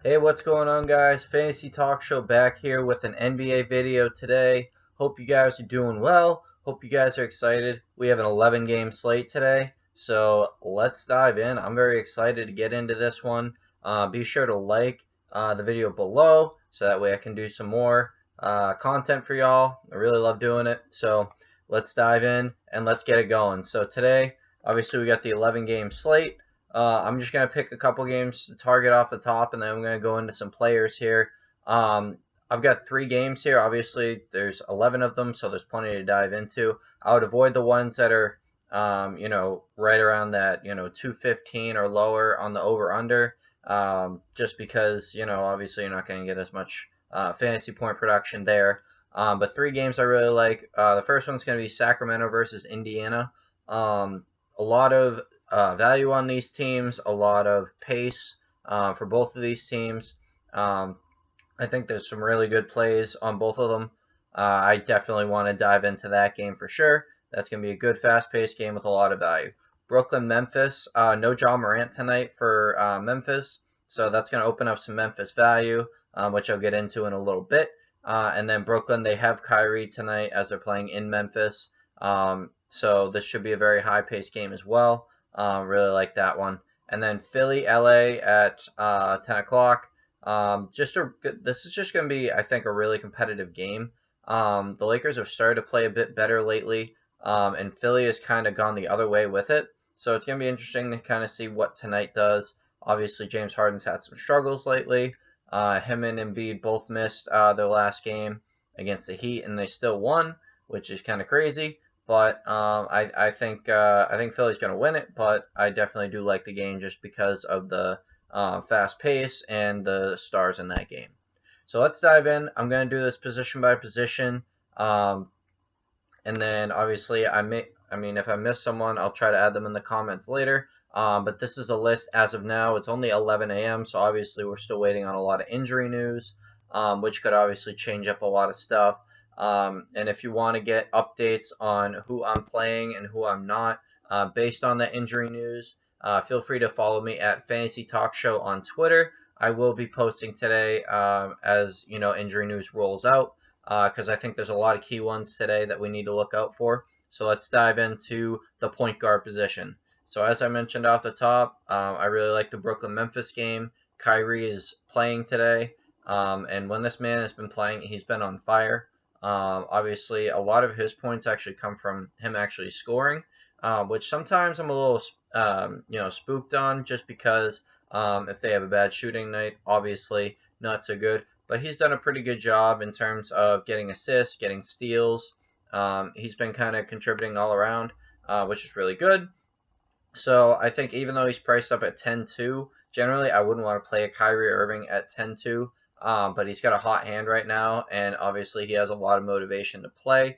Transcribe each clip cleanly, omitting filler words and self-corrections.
Hey, what's going on, guys? Fantasy Talk Show back here with an NBA video today. Hope you guys are doing well. Hope you guys are excited. We have an 11 game slate today, so let's dive in. I'm very excited to get into this one. Be sure to like the video below so that way I can do some more content for y'all. I really love doing it. So let's dive in and let's get it going. So today, obviously, we got the 11 game slate. I'm just going to pick a couple games to target off the top, and then I'm going to go into some players here. I've got 3 games here. Obviously, there's 11 of them, so there's plenty to dive into. I would avoid the ones that are, right around that, 215 or lower on the over-under, just because, obviously you're not going to get as much fantasy point production there. But 3 games I really like. The first one's going to be Sacramento versus Indiana. A lot of value on these teams, a lot of pace for both of these teams. I think there's some really good plays on both of them. I definitely want to dive into that game for sure. That's going to be a good, fast-paced game with a lot of value. Brooklyn, Memphis. No John Morant tonight for Memphis, so that's going to open up some Memphis value, which I'll get into in a little bit. And then Brooklyn, they have Kyrie tonight as they're playing in Memphis. So this should be a very high-paced game as well. Really like that one. And then Philly, LA at 10 o'clock. This is just going to be, I think, a really competitive game. The Lakers have started to play a bit better lately, and Philly has kind of gone the other way with it. So it's going to be interesting to kind of see what tonight does. Obviously, James Harden's had some struggles lately. Him and Embiid both missed their last game against the Heat, and they still won, which is kind of crazy. But I think Philly's going to win it, but I definitely do like the game just because of the fast pace and the stars in that game. So let's dive in. I'm going to do this position by position, and then obviously if I miss someone, I'll try to add them in the comments later. But this is a list as of now. It's only 11 a.m., so obviously we're still waiting on a lot of injury news, which could obviously change up a lot of stuff. And if you want to get updates on who I'm playing and who I'm not, based on the injury news, feel free to follow me at Fantasy Talk Show on Twitter. I will be posting today as injury news rolls out, because I think there's a lot of key ones today that we need to look out for. So let's dive into the point guard position. So as I mentioned off the top, I really like the Brooklyn-Memphis game. Kyrie is playing today, and when this man has been playing, he's been on fire. Obviously, a lot of his points actually come from him actually scoring, which sometimes I'm a little, spooked on, just because if they have a bad shooting night, obviously not so good. But he's done a pretty good job in terms of getting assists, getting steals. He's been kind of contributing all around, which is really good. So I think even though he's priced up at 10-2, generally I wouldn't want to play a Kyrie Irving at 10-2. But he's got a hot hand right now, and obviously he has a lot of motivation to play,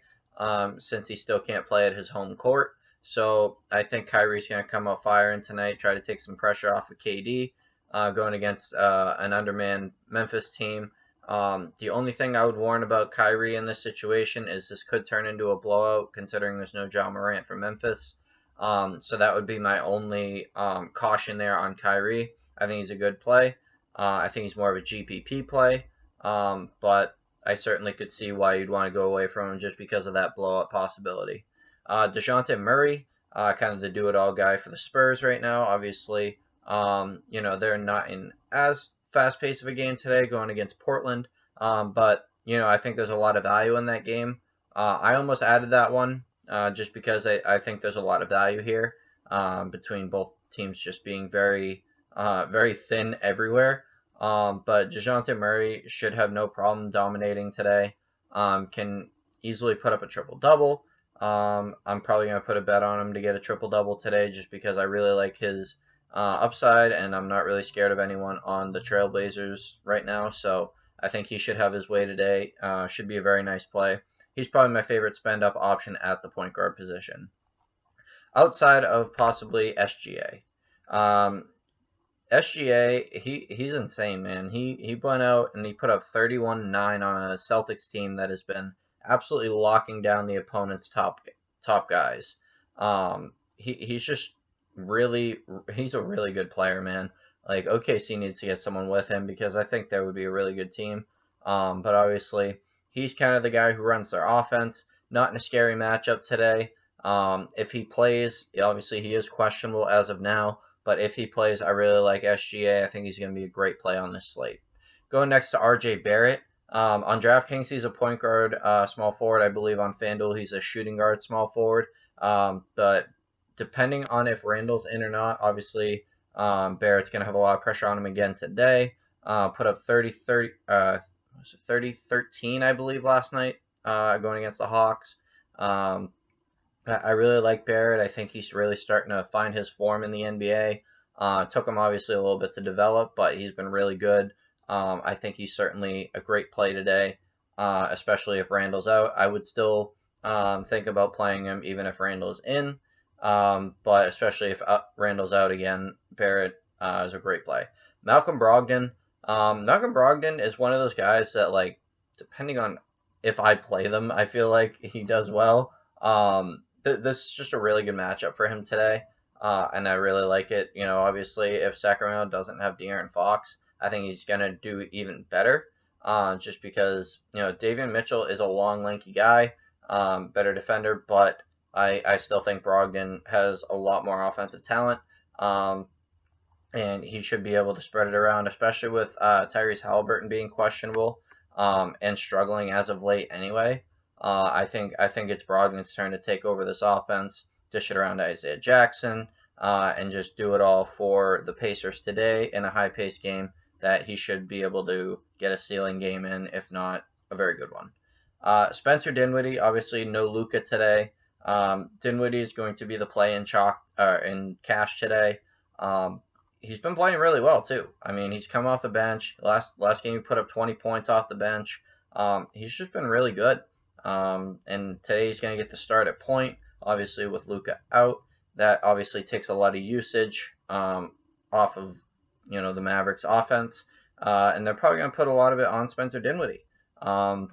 since he still can't play at his home court. So I think Kyrie's going to come out firing tonight, try to take some pressure off of KD, going against an undermanned Memphis team. The only thing I would warn about Kyrie in this situation is this could turn into a blowout, considering there's no John Morant for Memphis. So that would be my only caution there on Kyrie. I think he's a good play. I think he's more of a GPP play, but I certainly could see why you'd want to go away from him just because of that blowout possibility. DeJounte Murray, kind of the do-it-all guy for the Spurs right now. Obviously, they're not in as fast-paced of a game today going against Portland, but I think there's a lot of value in that game. I almost added that one just because I think there's a lot of value here, between both teams just being very very thin everywhere. But DeJounte Murray should have no problem dominating today. Can easily put up a triple-double. I'm probably going to put a bet on him to get a triple-double today just because I really like his upside, and I'm not really scared of anyone on the Trailblazers right now. So I think he should have his way today. Should be a very nice play. He's probably my favorite spend-up option at the point guard position, outside of possibly SGA. SGA, he's insane, man. He went out and he put up 31-9 on a Celtics team that has been absolutely locking down the opponent's top guys. He's just he's a really good player, man. like OKC needs to get someone with him because I think that would be a really good team. But obviously, he's kind of the guy who runs their offense. Not in a scary matchup today. If he plays, obviously he is questionable as of now. But if he plays, I really like SGA. I think he's going to be a great play on this slate. Going next to RJ Barrett. On DraftKings, he's a point guard, small forward. I believe on FanDuel, he's a shooting guard, small forward. But depending on if Randall's in or not, obviously Barrett's going to have a lot of pressure on him again today. Put up 30-13, I believe, last night going against the Hawks. I really like Barrett. I think he's really starting to find his form in the NBA. Took him obviously a little bit to develop, but he's been really good. I think he's certainly a great play today, especially if Randall's out. I would still think about playing him even if Randall's in, but especially if Randall's out again, Barrett is a great play. Malcolm Brogdon. Malcolm Brogdon is one of those guys that, like, depending on if I play them, I feel like he does well. This is just a really good matchup for him today, and I really like it. You know, obviously, if Sacramento doesn't have De'Aaron Fox, I think he's going to do even better, just because, you know, Davion Mitchell is a long, lanky guy, better defender, but I still think Brogdon has a lot more offensive talent, and he should be able to spread it around, especially with Tyrese Halliburton being questionable and struggling as of late anyway. I think it's Brogdon's turn to take over this offense, dish it around to Isaiah Jackson, and just do it all for the Pacers today in a high-paced game that he should be able to get a ceiling game in, if not a very good one. Spencer Dinwiddie, obviously no Luka today. Dinwiddie is going to be the play in cash today. He's been playing really well too. I mean, he's come off the bench. Last game he put up 20 points off the bench. He's just been really good. And today he's going to get the start at point, obviously with Luka out. That obviously takes a lot of usage off of, you know, the Mavericks offense. And they're probably going to put a lot of it on Spencer Dinwiddie. You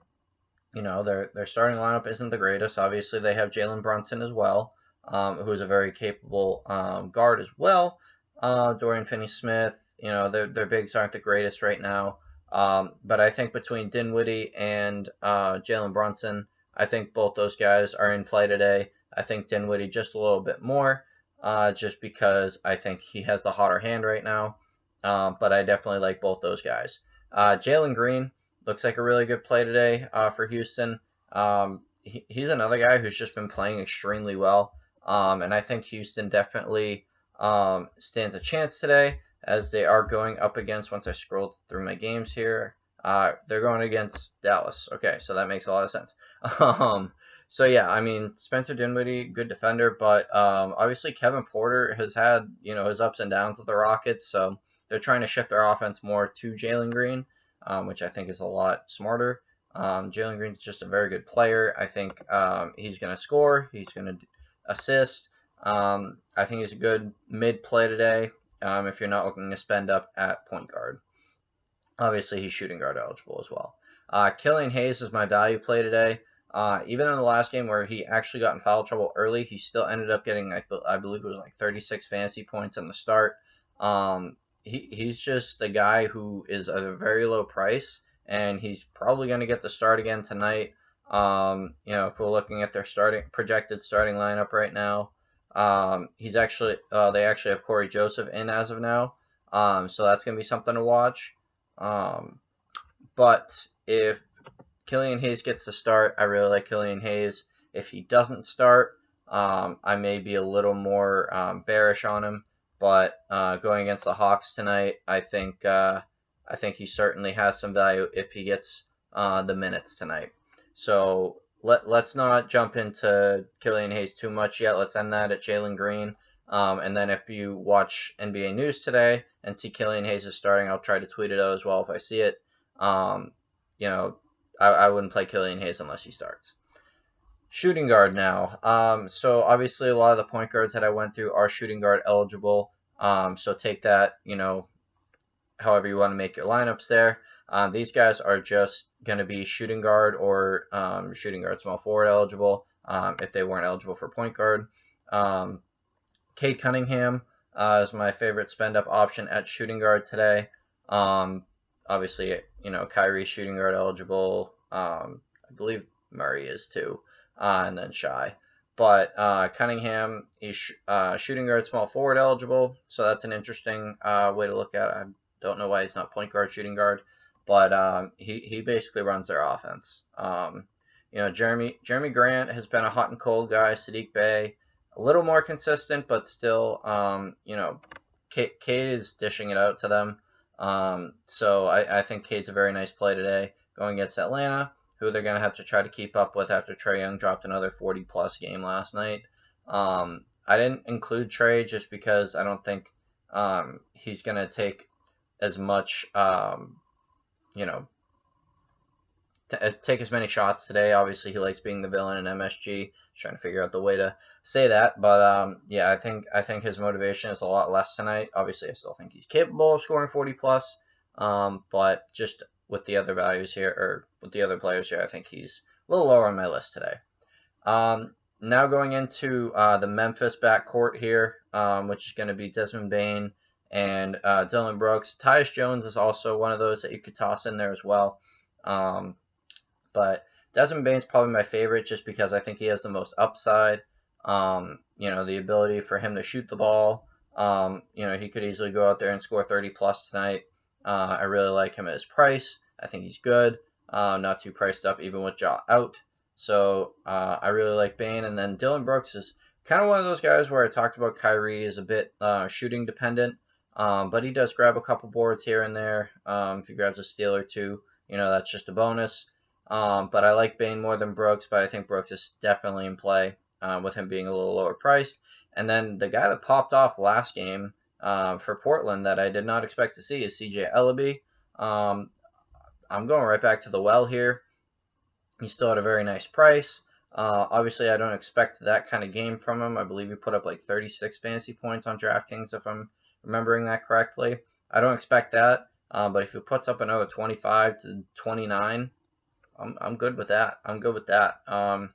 know, their starting lineup isn't the greatest. Obviously, they have Jalen Brunson as well, who is a very capable guard as well. Dorian Finney-Smith, you know, their bigs aren't the greatest right now. But I think between Dinwiddie and Jalen Brunson, I think both those guys are in play today. I think Dinwiddie just a little bit more, just because I think he has the hotter hand right now. But I definitely like both those guys. Jalen Green looks like a really good play today for Houston. He's another guy who's just been playing extremely well. And I think Houston definitely stands a chance today, as they are going up against, once I scrolled through my games here, they're going against Dallas. Okay, so that makes a lot of sense. So yeah, I mean, Spencer Dinwiddie, good defender, but obviously Kevin Porter has had, you know, his ups and downs with the Rockets, so they're trying to shift their offense more to Jalen Green, which I think is a lot smarter. Jalen Green's just a very good player. I think he's going to score. He's going to assist. I think he's a good mid play today if you're not looking to spend up at point guard. Obviously, he's shooting guard eligible as well. Killian Hayes is my value play today. Even in the last game where he actually got in foul trouble early, he still ended up getting, I believe it was like 36 fantasy points on the start. He's just a guy who is at a very low price, and he's probably going to get the start again tonight. You know, if we're looking at their projected starting lineup right now, they actually have Corey Joseph in as of now, so that's going to be something to watch. But if Killian Hayes gets to start, I really like Killian Hayes. If he doesn't start, I may be a little more bearish on him. But going against the Hawks tonight, I think he certainly has some value if he gets the minutes tonight. So let's not jump into Killian Hayes too much yet. Let's end that at Jalen Green. And then if you watch NBA News today and see Killian Hayes is starting, I'll try to tweet it out as well if I see it. You know, I wouldn't play Killian Hayes unless he starts. Shooting guard now. So obviously a lot of the point guards that I went through are shooting guard eligible. So take that, you know, however you want to make your lineups there. These guys are just going to be shooting guard or shooting guard small forward eligible if they weren't eligible for point guard. Cade Cunningham, is my favorite spend-up option at shooting guard today. Obviously, Kyrie shooting guard eligible. I believe Murray is too, and then Shy. But Cunningham, he's shooting guard, small forward eligible, so that's an interesting way to look at it. I don't know why he's not point guard, shooting guard, but he basically runs their offense. Jeremy Grant has been a hot and cold guy. Sadiq Bey, a little more consistent, but still, Cade is dishing it out to them. So I think Cade's a very nice play today going against Atlanta, who they're going to have to try to keep up with after Trae Young dropped another 40-plus game last night. I didn't include Trae just because I don't think he's going to take as much, take as many shots today. Obviously, he likes being the villain in MSG. Trying to figure out the way to say that, but yeah, I think his motivation is a lot less tonight. Obviously, I still think he's capable of scoring 40 plus, but just with the other values here, or with the other players here, I think he's a little lower on my list today. Now going into the Memphis backcourt here, which is going to be Desmond Bane and Dillon Brooks. Tyus Jones is also one of those that you could toss in there as well. But Desmond Bane's probably my favorite just because I think he has the most upside. The ability for him to shoot the ball. He could easily go out there and score 30 plus tonight. I really like him at his price. I think he's good. Not too priced up even with Ja out. So I really like Bane. And then Dillon Brooks is kind of one of those guys where I talked about Kyrie is a bit shooting dependent. But he does grab a couple boards here and there. If he grabs a steal or two, that's just a bonus. But I like Bane more than Brooks, but I think Brooks is definitely in play with him being a little lower priced. And then the guy that popped off last game for Portland that I did not expect to see is CJ Ellaby. I'm going right back to the well here. He still had a very nice price. Obviously, I don't expect that kind of game from him. I believe he put up like 36 fantasy points on Draftkings, if I'm remembering that correctly. I don't expect that, but if he puts up another 25 to 29, I'm good with that. I'm good with that. I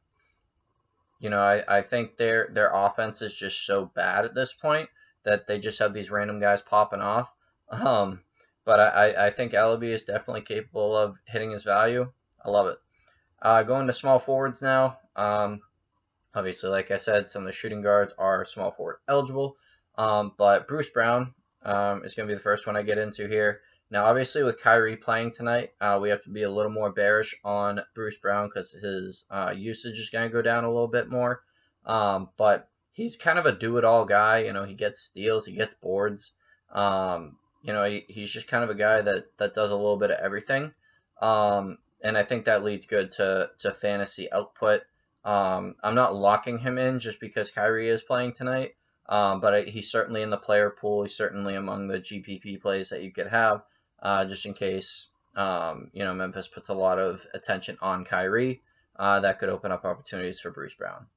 think their offense is just so bad at this point that they just have these random guys popping off. But I think Ellaby is definitely capable of hitting his value. I love it. Going to small forwards now. Obviously, like I said, some of the shooting guards are small forward eligible. But Bruce Brown is going to be the first one I get into here. Now, obviously, with Kyrie playing tonight, we have to be a little more bearish on Bruce Brown because his usage is going to go down a little bit more. But he's kind of a do-it-all guy. He gets steals, he gets boards. He's just kind of a guy that does a little bit of everything. And I think that leads good to fantasy output. I'm not locking him in just because Kyrie is playing tonight. But he's certainly in the player pool. He's certainly among the GPP plays that you could have, just in case, Memphis puts a lot of attention on Kyrie. That could open up opportunities for Bruce Brown.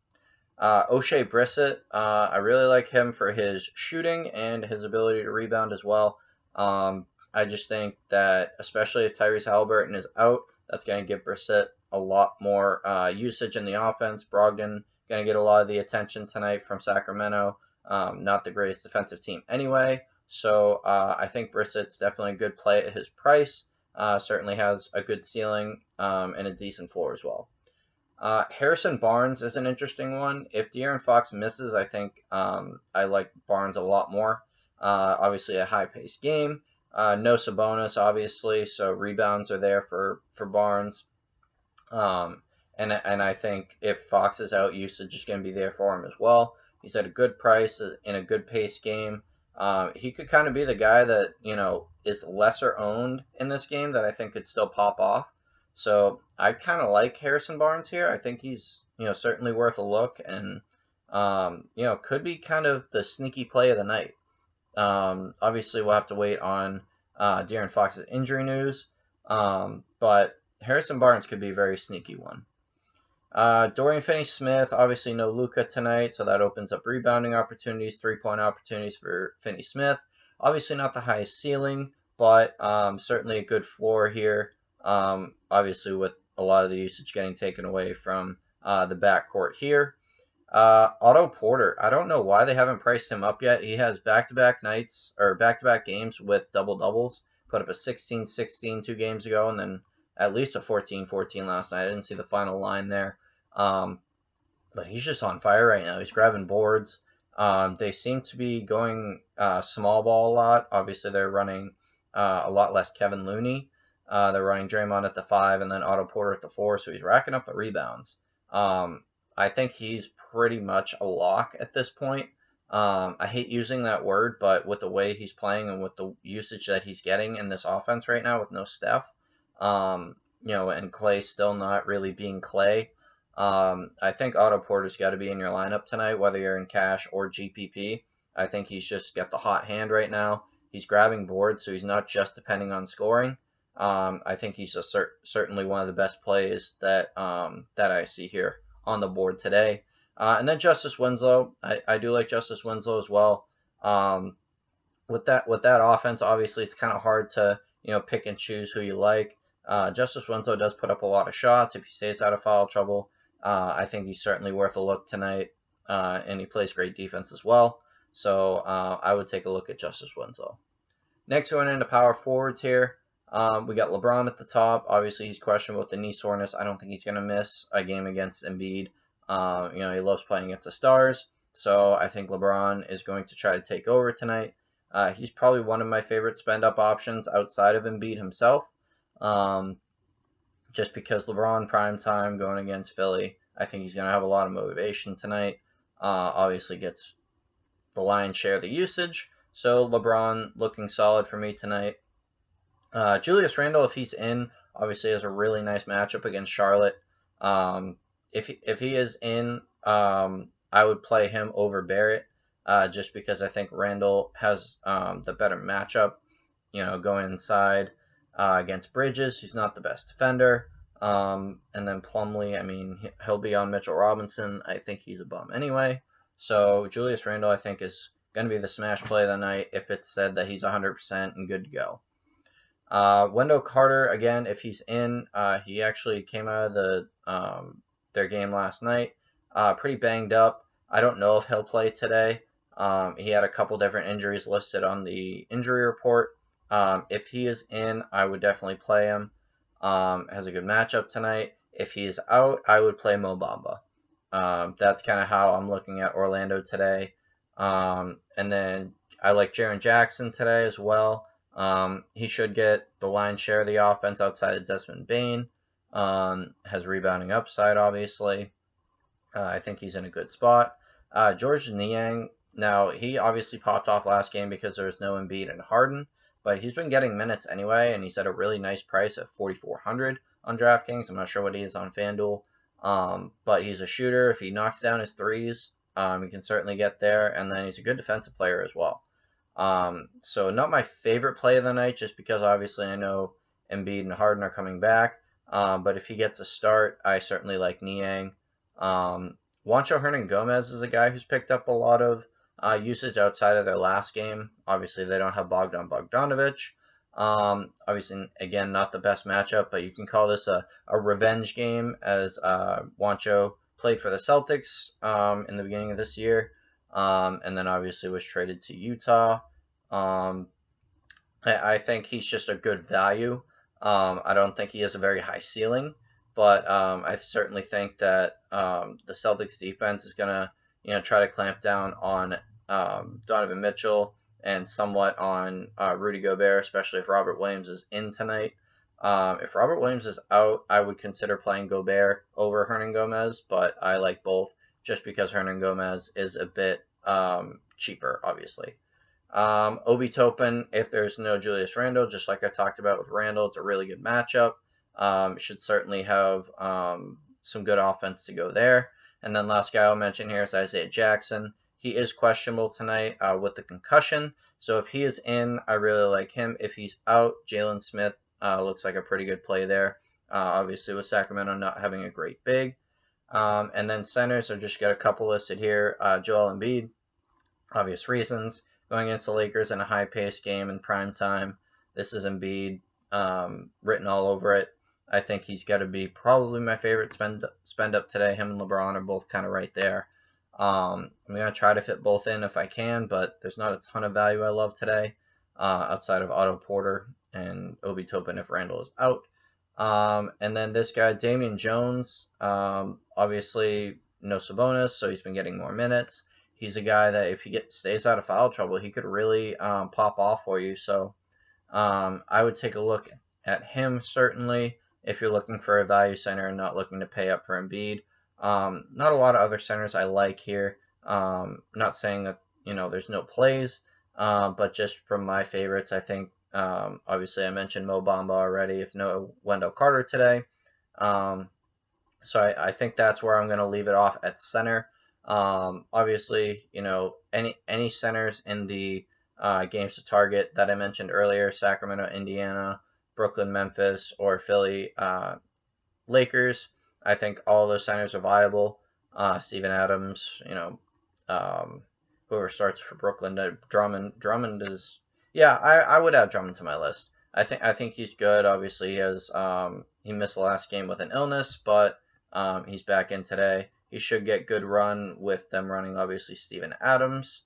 O'Shea Brissett, I really like him for his shooting and his ability to rebound as well. I just think that, especially if Tyrese Haliburton is out, that's going to give Brissett a lot more usage in the offense. Brogdon going to get a lot of the attention tonight from Sacramento. Not the greatest defensive team anyway. So I think Brissett's definitely a good play at his price. Certainly has a good ceiling and a decent floor as well. Harrison Barnes is an interesting one. If De'Aaron Fox misses, I think I like Barnes a lot more. Obviously, a high-paced game. No Sabonis, obviously, so rebounds are there for Barnes. And I think if Fox is out, usage is going to be there for him as well. He's at a good price in a good pace game. He could kind of be the guy that, is lesser owned in this game that I think could still pop off. So I kind of like Harrison Barnes here. I think he's, certainly worth a look and, could be kind of the sneaky play of the night. Obviously, we'll have to wait on De'Aaron Fox's injury news, but Harrison Barnes could be a very sneaky one. Dorian Finney-Smith, obviously no Luka tonight, so that opens up rebounding opportunities, three-point opportunities for Finney-Smith. Obviously not the highest ceiling, but certainly a good floor here. Obviously with a lot of the usage getting taken away from the backcourt here. Otto Porter. I don't know why they haven't priced him up yet. He has back-to-back nights or back-to-back games with double doubles. Put up a 16-16 2 games ago, and then at least a 14-14 last night. I didn't see the final line there. But he's just on fire right now. He's grabbing boards. They seem to be going small ball a lot. Obviously, they're running a lot less Kevin Looney. They're running Draymond at the 5 and then Otto Porter at the 4, so he's racking up the rebounds. I think he's pretty much a lock at this point. I hate using that word, but with the way he's playing and with the usage that he's getting in this offense right now with no Steph, and Clay still not really being Clay, I think Otto Porter's got to be in your lineup tonight, whether you're in cash or GPP. I think he's just got the hot hand right now. He's grabbing boards, so he's not just depending on scoring. I think he's certainly one of the best plays that I see here on the board today. And then Justice Winslow, I do like Justice Winslow as well. With that offense, obviously it's kind of hard to pick and choose who you like. Justice Winslow does put up a lot of shots if he stays out of foul trouble. I think he's certainly worth a look tonight, and he plays great defense as well. So I would take a look at Justice Winslow. Next, going into power forwards here, we got LeBron at the top. Obviously, he's questionable with the knee soreness. I don't think he's going to miss a game against Embiid. He loves playing against the stars. So I think LeBron is going to try to take over tonight. He's probably one of my favorite spend-up options outside of Embiid himself. Just because LeBron prime time going against Philly, I think he's going to have a lot of motivation tonight. Obviously gets the lion's share of the usage. So LeBron looking solid for me tonight. Julius Randle, if he's in, obviously has a really nice matchup against Charlotte. If he is in, I would play him over Barrett, just because I think Randle has the better matchup. Going inside against Bridges, he's not the best defender. And then Plumlee, I mean, he'll be on Mitchell Robinson. I think he's a bum anyway. So Julius Randle, I think, is going to be the smash play of the night if it's said that he's 100% and good to go. Wendell Carter, again, if he's in, he actually came out of their game last night pretty banged up. I don't know if he'll play today. He had a couple different injuries listed on the injury report. If he is in, I would definitely play him. Has a good matchup tonight. If he's out, I would play Mo Bamba. That's kind of how I'm looking at Orlando today. And then I like Jaren Jackson today as well. He should get the lion's share of the offense outside of Desmond Bane. Has rebounding upside, obviously. I think he's in a good spot. George Niang, now he obviously popped off last game because there was no Embiid and Harden, but he's been getting minutes anyway, and he's at a really nice price at 4,400 on Draftkings. I'm not sure what he is on FanDuel, but he's a shooter. If he knocks down his threes, he can certainly get there, and then he's a good defensive player as well. So not my favorite play of the night, just because obviously I know Embiid and Harden are coming back, but if he gets a start, I certainly like Niang. Juancho Hernan-Gomez is a guy who's picked up a lot of usage outside of their last game. Obviously, they don't have Bogdan Bogdanovic. Obviously, again, not the best matchup, but you can call this a revenge game, as Juancho played for the Celtics in the beginning of this year, and then obviously was traded to Utah. I think he's just a good value. I don't think he has a very high ceiling, but I certainly think that the Celtics defense is going to try to clamp down on Donovan Mitchell and somewhat on Rudy Gobert, especially if Robert Williams is in tonight. If Robert Williams is out, I would consider playing Gobert over Hernan-Gomez, but I like both just because Hernan-Gomez is a bit cheaper, obviously. Obi Toppin, if there's no Julius Randle, just like I talked about with Randle, it's a really good matchup. Should certainly have some good offense to go there. And then last guy I'll mention here is Isaiah Jackson. He is questionable tonight with the concussion. So if he is in, I really like him. If he's out, Jalen Smith looks like a pretty good play there. Obviously with Sacramento not having a great big. And then centers, I've just got a couple listed here. Joel Embiid, obvious reasons. Going against the Lakers in a high-paced game in prime time. This is Embiid written all over it. I think he's got to be probably my favorite spend up today. Him and LeBron are both kind of right there. I'm going to try to fit both in if I can, but there's not a ton of value I love today outside of Otto Porter and Obi Toppin if Randall is out. And then this guy, Damian Jones, obviously no Sabonis, so he's been getting more minutes. He's a guy that if he stays out of foul trouble, he could really pop off for you. So I would take a look at him certainly if you're looking for a value center and not looking to pay up for Embiid. Not a lot of other centers I like here. Not saying that there's no plays, but just from my favorites, I think obviously I mentioned Mo Bamba already. If no Wendell Carter today, um, so I think that's where I'm going to leave it off at center. Obviously, any centers in the games to target that I mentioned earlier, Sacramento, Indiana, Brooklyn, Memphis, or Philly, Lakers. I think all those centers are viable. Steven Adams, um, whoever starts for Brooklyn, Drummond is, yeah, I would add Drummond to my list. I think he's good. Obviously, he missed the last game with an illness, but he's back in today. He should get good run with them running obviously Steven Adams.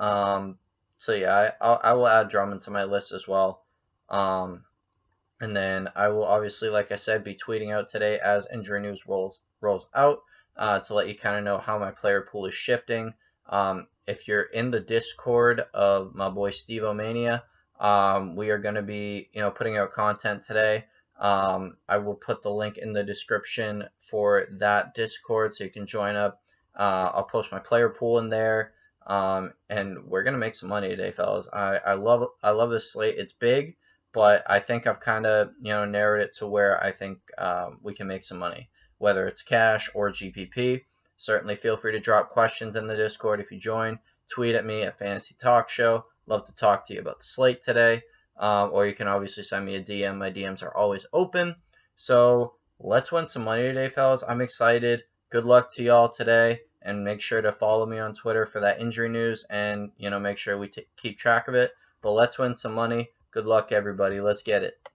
So yeah, I will add Drummond to my list as well. And then I will obviously, like I said, be tweeting out today as injury news rolls out to let you kind of know how my player pool is shifting. If you're in the Discord of my boy Steve Omania, we are going to be putting out content today. I will put the link in the description for that Discord so you can join up. I'll post my player pool in there. And we're gonna make some money today, fellas. I love this slate. It's big, but I think I've kind of narrowed it to where I think we can make some money, whether it's cash or GPP. Certainly feel free to drop questions in the Discord if you join. Tweet at me at Fantasy Talk Show. Love to talk to you about the slate today. Or you can obviously send me a DM. My DMs are always open. So let's win some money today, fellas. I'm excited. Good luck to y'all today. And make sure to follow me on Twitter for that injury news and make sure we keep track of it. But let's win some money. Good luck, everybody. Let's get it.